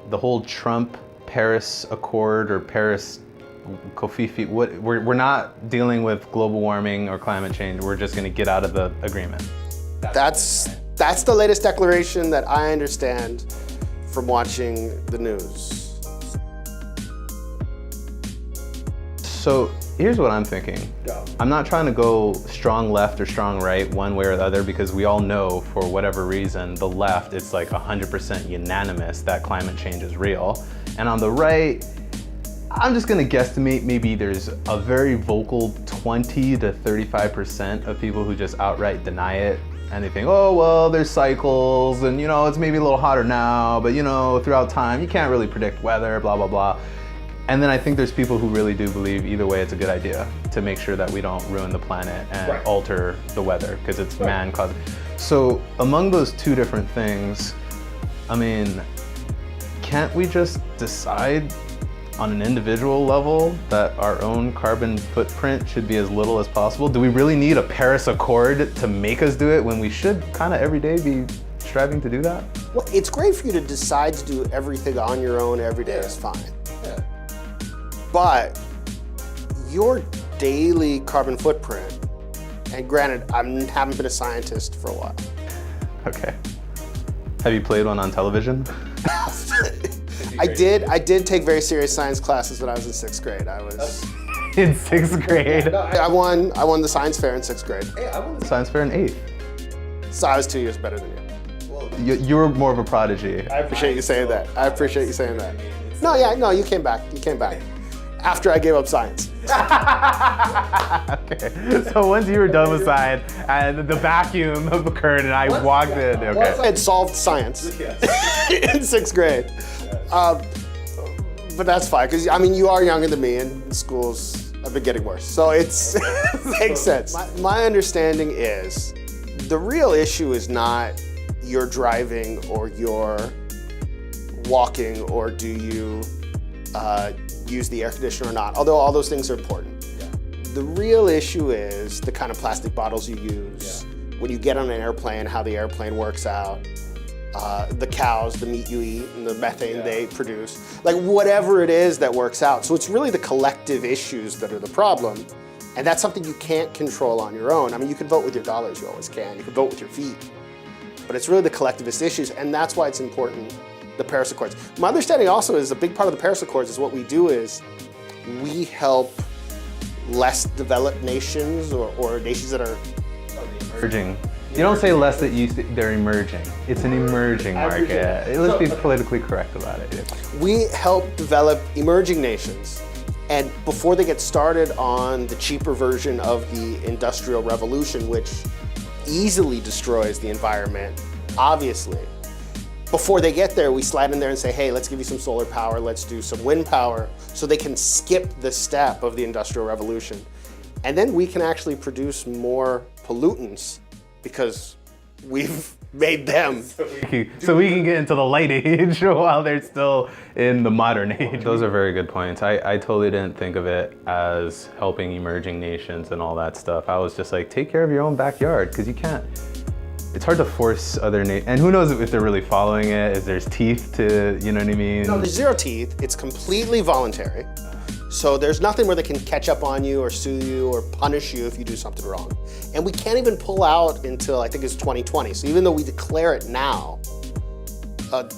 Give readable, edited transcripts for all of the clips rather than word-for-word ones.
the whole Trump Paris Accord or Paris Kofifi, we're not dealing with global warming or climate change. We're just going to get out of the agreement. That's the latest declaration that I understand from watching the news. So here's what I'm thinking. I'm not trying to go strong left or strong right one way or the other, because we all know for whatever reason, the left, it's like 100% unanimous that climate change is real. And on the right, I'm just gonna guesstimate maybe there's a very vocal 20 to 35% of people who just outright deny it. And they think, oh, well, there's cycles and it's maybe a little hotter now, but throughout time, you can't really predict weather, blah, blah, blah. And then I think there's people who really do believe either way it's a good idea to make sure that we don't ruin the planet and alter the weather, because it's man-caused. So among those two different things, I mean, can't we just decide on an individual level that our own carbon footprint should be as little as possible? Do we really need a Paris Accord to make us do it when we should kind of every day be striving to do that? Well, it's great for you to decide to do everything on your own every day is fine. Yeah. But your daily carbon footprint, and granted, I haven't been a scientist for a while. Okay. Have you played one on television? I did take very serious science classes when I was in 6th grade. I was in 6th grade. I won the science fair in 6th grade. Hey, I won the science fair in 8th. So I was 2 years better than you. Well, you were more of a prodigy. I appreciate you saying that. I appreciate you saying that. No, you came back. You came back. After I gave up science. Okay. So once you were done with science and the vacuum occurred and I walked in. Okay. Once I had solved science in 6th grade. But that's fine, because you are younger than me and schools have been getting worse. So it makes sense. My understanding is the real issue is not you're driving or you're walking or do you use the air conditioner or not, although all those things are important. Yeah. The real issue is the kind of plastic bottles you use, when you get on an airplane, how the airplane works out, the cows, the meat you eat, and the methane they produce, like whatever it is that works out. So it's really the collective issues that are the problem, and that's something you can't control on your own. You can vote with your dollars, you always can. You can vote with your feet, but it's really the collectivist issues, and that's why it's important. The Paris Accords. My understanding also is a big part of the Paris Accords is what we do is we help less developed nations or nations that are emerging. You don't say less that they're emerging. It's an emerging market. Let's be politically correct about it. We help develop emerging nations, and before they get started on the cheaper version of the Industrial Revolution, which easily destroys the environment, obviously. Before they get there, we slide in there and say, hey, let's give you some solar power, let's do some wind power, so they can skip the step of the Industrial Revolution. And then we can actually produce more pollutants because we've made them. So we can get into the light age while they're still in the modern age. Those are very good points. I totally didn't think of it as helping emerging nations and all that stuff. I was just like, take care of your own backyard, because you can't. It's hard to force other nations, and who knows if they're really following it, if there's teeth to, you know what I mean? No, there's zero teeth. It's completely voluntary. So there's nothing where they can catch up on you or sue you or punish you if you do something wrong. And we can't even pull out until I think it's 2020. So even though we declare it now,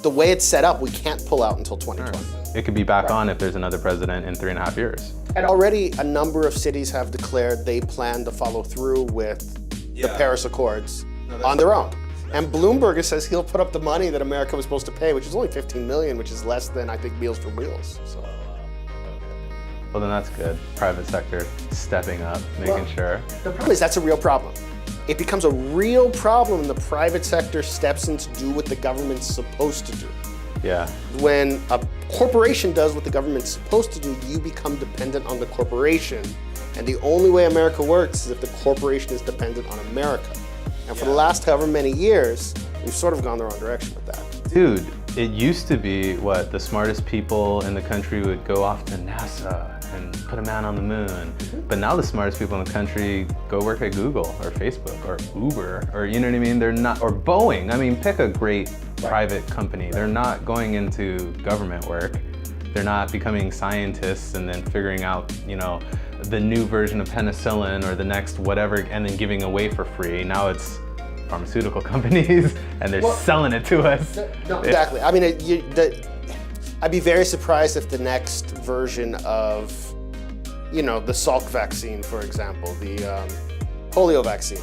the way it's set up, we can't pull out until 2020. It could be back on if there's another president in 3.5 years. And already a number of cities have declared they plan to follow through with the Paris Accords on their own. And Bloomberg says he'll put up the money that America was supposed to pay, which is only $15 million, which is less than, I think, Meals for Wheels. So. Well, then that's good. Private sector stepping up, making sure. The problem is that's a real problem. It becomes a real problem when the private sector steps in to do what the government's supposed to do. Yeah. When a corporation does what the government's supposed to do, you become dependent on the corporation. And the only way America works is if the corporation is dependent on America. And for the last however many years, we've sort of gone the wrong direction with that. Dude, it used to be, the smartest people in the country would go off to NASA and put a man on the moon. But now the smartest people in the country go work at Google or Facebook or Uber, or you know what I mean? They're not, or Boeing. I mean, pick a great private company. They're not going into government work. They're not becoming scientists and then figuring out, the new version of penicillin or the next whatever and then giving away for free. Now it's pharmaceutical companies and they're selling it to us. No, exactly. I mean, I'd be very surprised if the next version of, the Salk vaccine, for example, the polio vaccine,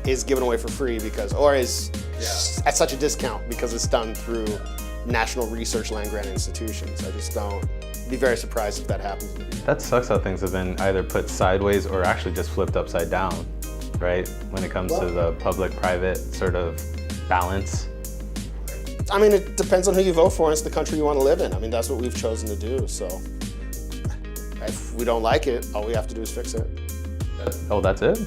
is given away for free or is at such a discount because it's done through national research land-grant institutions. I just don't be very surprised if that happens. That sucks how things have been either put sideways or actually just flipped upside down, right? When it comes to the public-private sort of balance. I mean, it depends on who you vote for and it's the country you want to live in. I mean, that's what we've chosen to do, so if we don't like it, all we have to do is fix it. Oh, that's it?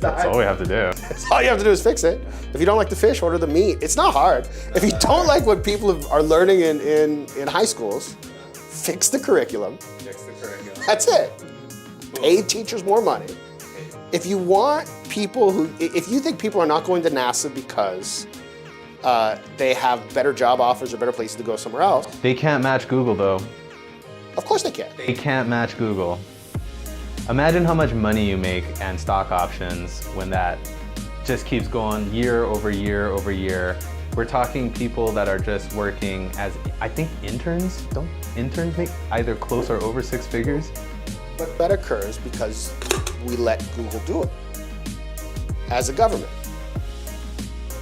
That's all we have to do. All you have to do is fix it. If you don't like the fish, order the meat. It's not hard. If you don't like what people are learning in high schools, fix the curriculum. That's it. Pay teachers more money. If you think people are not going to NASA because they have better job offers or better places to go somewhere else. They can't match Google though. Of course they can. They can't match Google. Imagine how much money you make and stock options when that just keeps going year over year over year. We're talking people that are just working as, I think, interns. Don't interns make either close or over six figures? But that occurs because we let Google do it as a government.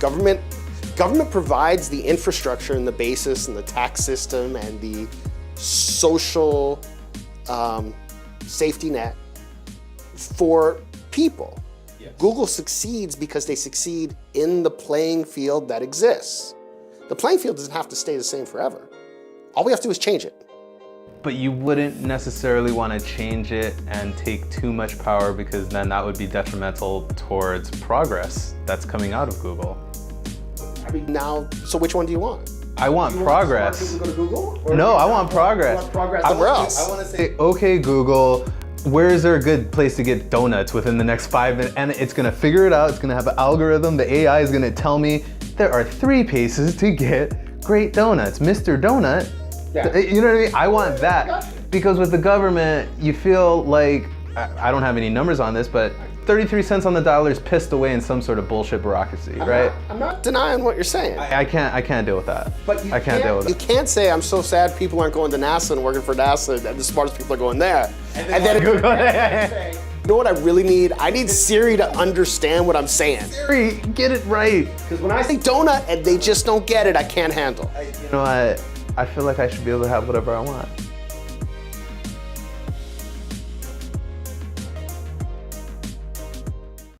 Government provides the infrastructure and the basis and the tax system and the social safety net for people. Yes. Google succeeds because they succeed in the playing field that exists. The playing field doesn't have to stay the same forever. All we have to do is change it. But you wouldn't necessarily want to change it and take too much power because then that would be detrimental towards progress that's coming out of Google. I mean, so which one do you want? I want progress. Want to go to Google? No, I want progress. You want progress somewhere else? I want to say, okay, Google, where is there a good place to get donuts within the next 5 minutes? And it's going to figure it out. It's going to have an algorithm. The AI is going to tell me there are 3 places to get great donuts. Mr. Donut. Yeah. You know what I mean? I want that. Gotcha. Because with the government, you feel like, I don't have any numbers on this, but 33 cents on the dollar is pissed away in some sort of bullshit bureaucracy, right? I'm not denying what you're saying. I can't deal with that. But I can't deal with that. You can't say I'm so sad people aren't going to NASA and working for NASA and the smartest people are going there. And then Google. You know what I really need? I need Siri to understand what I'm saying. Siri, get it right. Because when I say donut and they just don't get it, I can't handle. You know what? I feel like I should be able to have whatever I want.